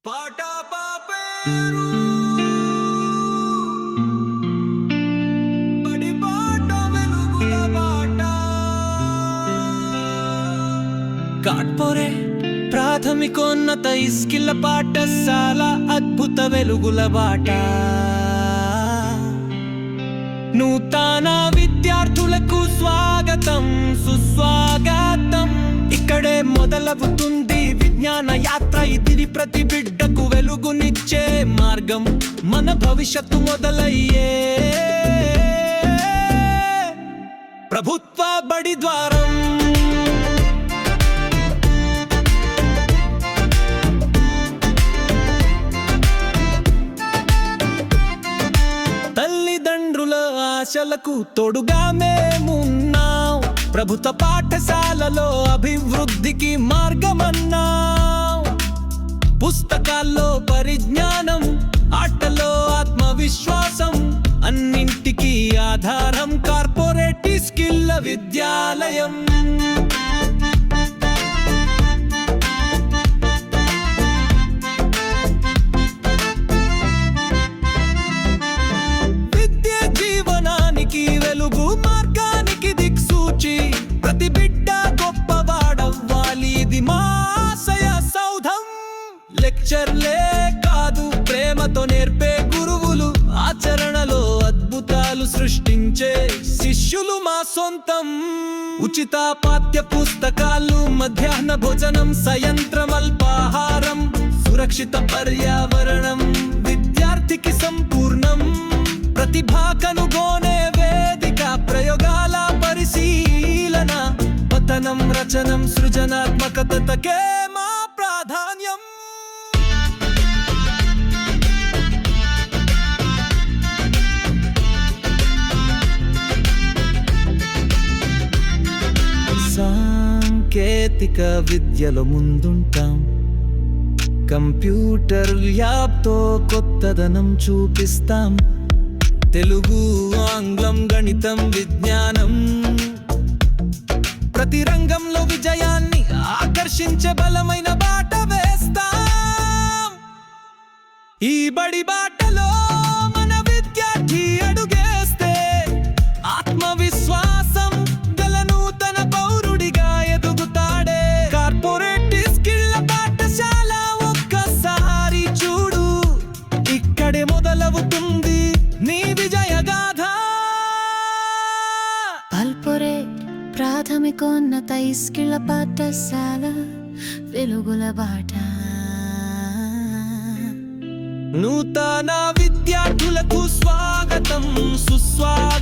పాట పాపేరు బడి బాట వెలుగుల బాట కాట్పోరే ప్రాథమికోన్నత ఇస్కిల్ల పాఠశాల అద్భుత వెలుగుల బాట నూతన విద్యార్థులకు స్వాగతం సుస్వాగతం ఇక్కడే మొదలవుతుంది విజ్ఞాన యాత్ర ఇది ప్రతి బిడ్డకు వెలుగునిచ్చే మార్గం మన భవిష్యత్తు మొదలయ్యే ప్రభుత్వ బడి ద్వారం తల్లిదండ్రుల ఆశలకు తోడుగా మేమున్నాం ప్రభుత్వ పాఠశాలలో అభివృద్ధికి మార్గమన్నాం పుస్తకాల్లో పరిజ్ఞానం ఆటలో ఆత్మవిశ్వాసం అన్నింటికీ ఆధారం కార్పొరేట్ స్కిల్ల విద్యాలయం వెలుగు మార్గానికి దిక్సూచి ప్రతి బిడ్డ గొప్పవాడవ్వాలి ఇది మా ఆశయ సౌధం లెక్చర్లే కాదు ప్రేమతో నేర్పే గురువులు ఆచరణలో అద్భుతాలు సృష్టించే శిష్యులు మా సొంతం ఉచిత పాఠ్య పుస్తకాలు మధ్యాహ్న భోజనం సాయంత్రం అల్పాహారం సురక్షిత పర్యావరణం విద్యార్థికి సంపూర్ణం ప్రతిభా కనుగొనే వేదిక ప్రయోగాల పరిశీలన పఠనం రచనం సృజనాత్మకతకే మా ప్రాధాన్యం సాంకేతిక విద్యలో ముందుంటాం కంప్యూటర్ ల్యాబ్తో కొత్తదనం చూపిస్తాం తెలుగు ఆంగ్లం గణితం విజ్ఞానం ప్రతి రంగంలో విజయాన్ని ఆకర్షించే బలమైన బాట వేస్తాం ఈ బడి బాటలో మన విద్యార్థి అడుగేస్తే ఆత్మవిశ్వాసం గల నూతన పౌరుడిగా ఎదుగుతాడే కార్పొరేట్ స్కిల్ల పాఠశాల ఒక్కసారి చూడు ఇక్కడే మొదలవుతుంది నీ విజయగాథ కార్పొరేట్ ప్రాథమికోన్నత ఇస్కిల్ల పాఠశాల వెలుగుల బాట నూతన విద్యార్థులకు స్వాగతం సుస్వాగతం